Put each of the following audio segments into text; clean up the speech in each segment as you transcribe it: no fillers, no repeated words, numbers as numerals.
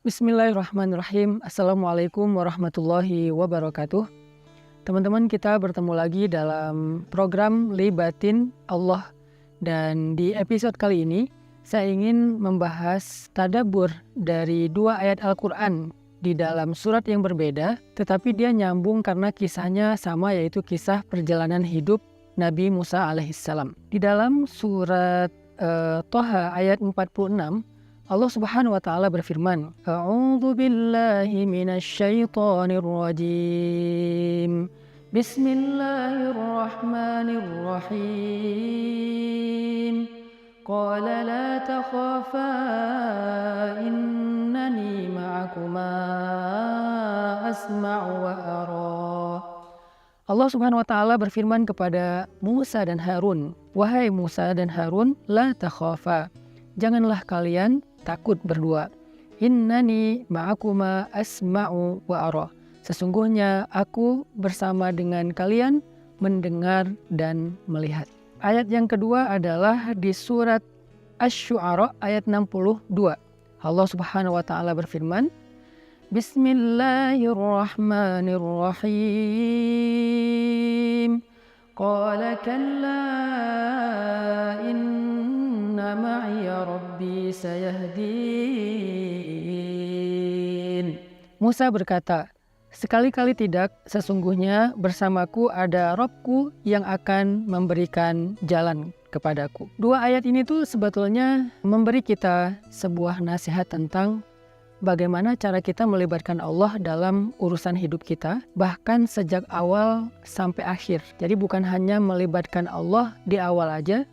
Bismillahirrahmanirrahim. Assalamualaikum warahmatullahi wabarakatuh. Teman-teman, kita bertemu lagi dalam program Libatin Allah. Dan di episode kali ini, saya ingin membahas tadabbur dari dua ayat Al-Quran di dalam surat yang berbeda, tetapi dia nyambung karena kisahnya sama, yaitu kisah perjalanan hidup Nabi Musa alaihissalam. Di dalam surat Toha ayat 46, Allah Subhanahu wa taala berfirman, A'udzu billahi minasyaitonir rajim. Bismillahirrahmanirrahim. Qala la takhafa innani ma'akuma asma'u wa ara. Allah Subhanahu wa taala berfirman kepada Musa dan Harun, "Wahai Musa dan Harun, la takhafa. Janganlah kalian takut berdua. Innani ma'akuma asma'u wa ara. Sesungguhnya aku bersama dengan kalian mendengar dan melihat." Ayat yang kedua adalah di surat Asy-Syu'ara ayat 62. Allah Subhanahu wa taala berfirman, Bismillahirrahmanirrahim. Qala kalla inna ma'iya rabbi sayahdin. Musa berkata, sekali-kali tidak, sesungguhnya bersamaku ada Robku yang akan memberikan jalan kepadaku. Dua ayat ini tuh sebetulnya memberi kita sebuah nasihat tentang bagaimana cara kita melibatkan Allah dalam urusan hidup kita, bahkan sejak awal sampai akhir. Jadi bukan hanya melibatkan Allah di awal aja,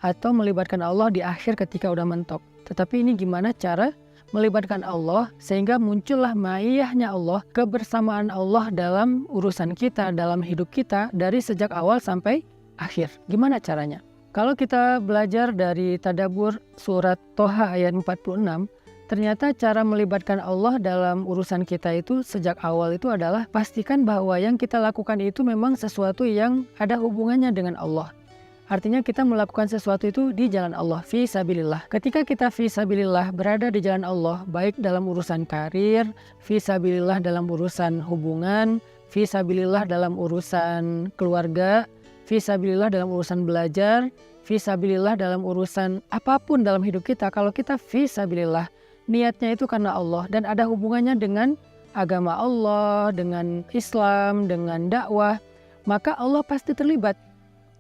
atau melibatkan Allah di akhir ketika udah mentok. Tetapi ini gimana cara melibatkan Allah sehingga muncullah ma'iyahnya Allah, kebersamaan Allah dalam urusan kita, dalam hidup kita dari sejak awal sampai akhir. Gimana caranya? Kalau kita belajar dari tadabbur surat Toha ayat 46, ternyata cara melibatkan Allah dalam urusan kita itu sejak awal itu adalah pastikan bahwa yang kita lakukan itu memang sesuatu yang ada hubungannya dengan Allah. Artinya kita melakukan sesuatu itu di jalan Allah, fi sabilillah. Ketika kita fi sabilillah berada di jalan Allah, baik dalam urusan karir, fi sabilillah dalam urusan hubungan, fi sabilillah dalam urusan keluarga, fi sabilillah dalam urusan belajar, fi sabilillah dalam urusan apapun dalam hidup kita, kalau kita fi sabilillah, niatnya itu karena Allah dan ada hubungannya dengan agama Allah, dengan Islam, dengan dakwah, maka Allah pasti terlibat.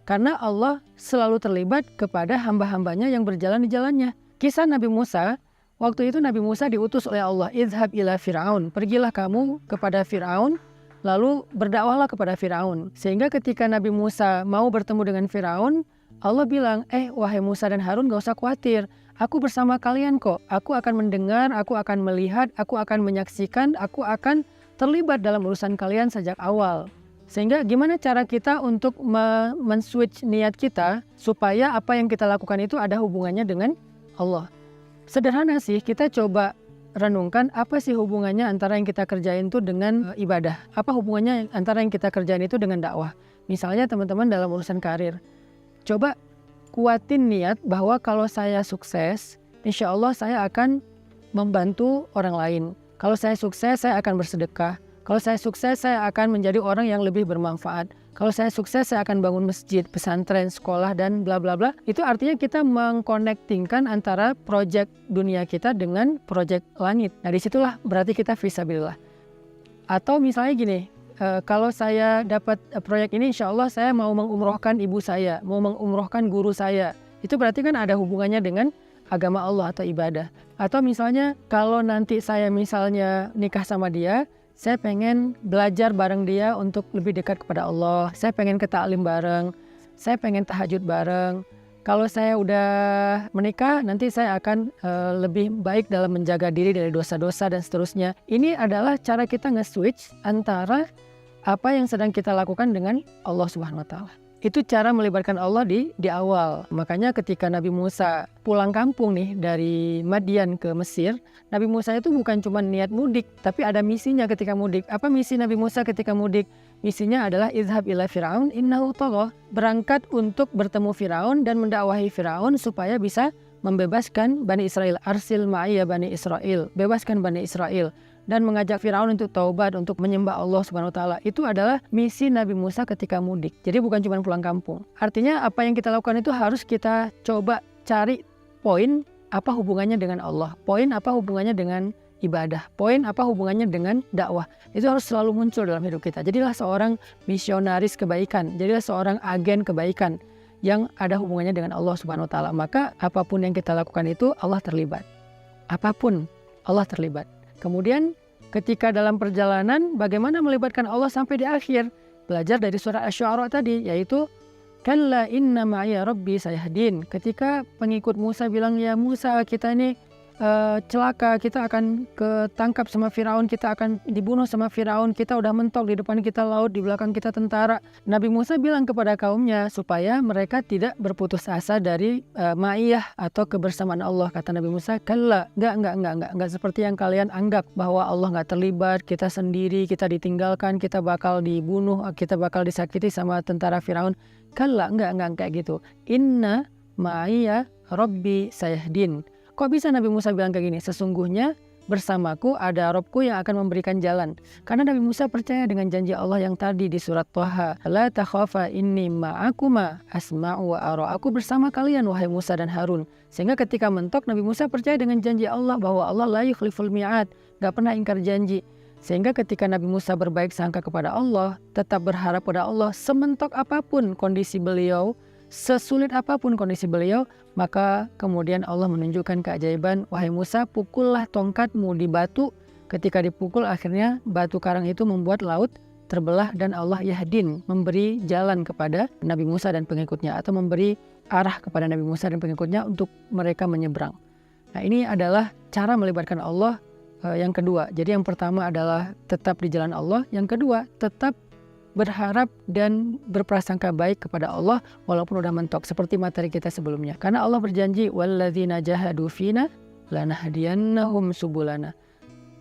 Karena Allah selalu terlibat kepada hamba-hambanya yang berjalan di jalannya. Kisah Nabi Musa, waktu itu Nabi Musa diutus oleh Allah, Idhab ila Fir'aun, pergilah kamu kepada Fir'aun, lalu berdakwahlah kepada Fir'aun. Sehingga ketika Nabi Musa mau bertemu dengan Fir'aun, Allah bilang, wahai Musa dan Harun, gak usah khawatir, aku bersama kalian kok. Aku akan mendengar, aku akan melihat, aku akan menyaksikan, aku akan terlibat dalam urusan kalian sejak awal. Sehingga gimana cara kita untuk men-switch niat kita supaya apa yang kita lakukan itu ada hubungannya dengan Allah. Sederhana sih, kita coba renungkan apa sih hubungannya antara yang kita kerjain itu dengan ibadah. Apa hubungannya antara yang kita kerjain itu dengan dakwah. Misalnya teman-teman dalam urusan karir. Coba kuatin niat bahwa kalau saya sukses, insya Allah saya akan membantu orang lain. Kalau saya sukses, saya akan bersedekah. Kalau saya sukses, saya akan menjadi orang yang lebih bermanfaat. Kalau saya sukses, saya akan bangun masjid, pesantren, sekolah, dan bla bla bla. Itu artinya kita mengkonektingkan antara proyek dunia kita dengan proyek langit. Nah disitulah berarti kita fisabilillah. Atau misalnya gini, kalau saya dapat proyek ini, insya Allah saya mau mengumrohkan ibu saya, mau mengumrohkan guru saya. Itu berarti kan ada hubungannya dengan agama Allah atau ibadah. Atau misalnya kalau nanti saya misalnya nikah sama dia, saya pengen belajar bareng dia untuk lebih dekat kepada Allah. Saya pengen ke taklim bareng. Saya pengen tahajud bareng. Kalau saya udah menikah, nanti saya akan lebih baik dalam menjaga diri dari dosa-dosa dan seterusnya. Ini adalah cara kita nge-switch antara apa yang sedang kita lakukan dengan Allah Subhanahu wa taala. Itu cara melibatkan Allah di awal. Makanya ketika Nabi Musa pulang kampung nih dari Madian ke Mesir, Nabi Musa itu bukan cuma niat mudik, tapi ada misinya ketika mudik. Apa misi Nabi Musa ketika mudik? Misinya adalah idhab ila Fir'aun innahu tagha, berangkat untuk bertemu Firaun dan mendakwahi Firaun supaya bisa membebaskan Bani Israel, arsil ma'iyya Bani Israel, bebaskan Bani Israel, dan mengajak Firaun untuk taubat, untuk menyembah Allah Subhanahu wa taala. Itu adalah misi Nabi Musa ketika mudik. Jadi bukan cuma pulang kampung. Artinya apa yang kita lakukan itu harus kita coba cari poin apa hubungannya dengan Allah, poin apa hubungannya dengan ibadah, poin apa hubungannya dengan dakwah. Itu harus selalu muncul dalam hidup kita. Jadilah seorang misionaris kebaikan, jadilah seorang agen kebaikan yang ada hubungannya dengan Allah Subhanahu wa taala. Maka apapun yang kita lakukan itu Allah terlibat. Apapun Allah terlibat. Kemudian ketika dalam perjalanan bagaimana melibatkan Allah sampai di akhir? Belajar dari surah Asy-Syu'ara tadi, yaitu kalla inna ma'iya rabbi sayahdin. Ketika pengikut Musa bilang, ya Musa, kita ini celaka, kita akan ketangkap sama Firaun, kita akan dibunuh sama Firaun, kita udah mentok, di depan kita laut, di belakang kita tentara. Nabi Musa bilang kepada kaumnya supaya mereka tidak berputus asa dari ma'iyah atau kebersamaan Allah. Kata Nabi Musa, kalla, enggak seperti yang kalian anggap bahwa Allah enggak terlibat, kita sendiri, kita ditinggalkan, kita bakal dibunuh, kita bakal disakiti sama tentara Firaun. Kalla, enggak kayak gitu. Inna ma'iya rabbi sayahdin. Kok bisa Nabi Musa bilang kayak gini? Sesungguhnya bersamaku ada Robku yang akan memberikan jalan. Karena Nabi Musa percaya dengan janji Allah yang tadi di surat Thaha. La takhafa inni ma'akuma asma'u wa ara. Aku bersama kalian wahai Musa dan Harun. Sehingga ketika mentok Nabi Musa percaya dengan janji Allah bahwa Allah la yukhliful mi'ad. Gak pernah ingkar janji. Sehingga ketika Nabi Musa berbaik sangka kepada Allah, tetap berharap pada Allah, sementok apapun kondisi beliau, sesulit apapun kondisi beliau, maka kemudian Allah menunjukkan keajaiban, wahai Musa, pukullah tongkatmu di batu. Ketika dipukul akhirnya batu karang itu membuat laut terbelah dan Allah yahdin, memberi jalan kepada Nabi Musa dan pengikutnya, atau memberi arah kepada Nabi Musa dan pengikutnya untuk mereka menyeberang. Nah, ini adalah cara melibatkan Allah yang kedua. Jadi yang pertama adalah tetap di jalan Allah, yang kedua tetap berharap dan berprasangka baik kepada Allah walaupun udah mentok, seperti materi kita sebelumnya. Karena Allah berjanji, walladzina jahadu fina lanahdiyannahum subulana.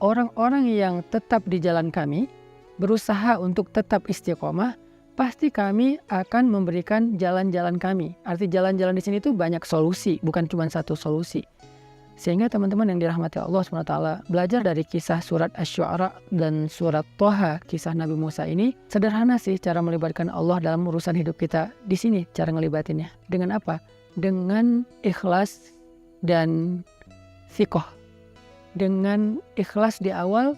Orang-orang yang tetap di jalan kami, berusaha untuk tetap istiqomah, pasti kami akan memberikan jalan-jalan kami. Arti jalan-jalan di sini itu banyak solusi, bukan cuma satu solusi. Sehingga teman-teman yang dirahmati Allah SWT, belajar dari kisah surat Asy-Syu'ara dan surat Thaha, kisah Nabi Musa ini, sederhana sih cara melibatkan Allah dalam urusan hidup kita. Di sini cara ngelibatinnya. Dengan apa? Dengan ikhlas dan sikoh. Dengan ikhlas di awal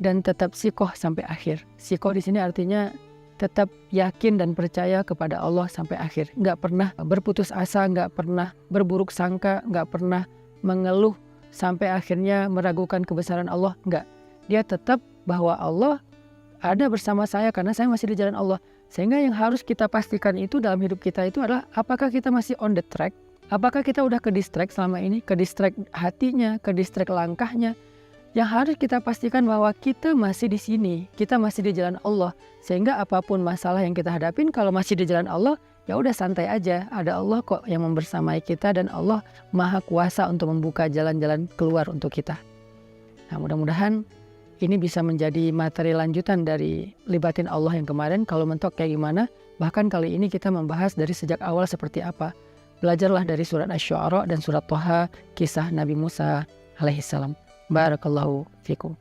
dan tetap sikoh sampai akhir. Sikoh di sini artinya tetap yakin dan percaya kepada Allah sampai akhir. Nggak pernah berputus asa, nggak pernah berburuk sangka, nggak pernah mengeluh sampai akhirnya meragukan kebesaran Allah. Enggak. Dia tetap bahwa Allah ada bersama saya karena saya masih di jalan Allah. Sehingga yang harus kita pastikan itu dalam hidup kita itu adalah apakah kita masih on the track? Apakah kita udah ke distract selama ini? Ke distract hatinya, ke distract langkahnya. Yang harus kita pastikan bahwa kita masih di sini, kita masih di jalan Allah. Sehingga apapun masalah yang kita hadapin, kalau masih di jalan Allah, ya udah santai aja. Ada Allah kok yang membersamai kita dan Allah Maha Kuasa untuk membuka jalan-jalan keluar untuk kita. Nah, mudah-mudahan ini bisa menjadi materi lanjutan dari libatin Allah yang kemarin. Kalau mentok kayak gimana? Bahkan kali ini kita membahas dari sejak awal seperti apa. Belajarlah dari surat Asy-Syu'ara dan surat Thaha, kisah Nabi Musa alaihissalam. Barakallahu fikum.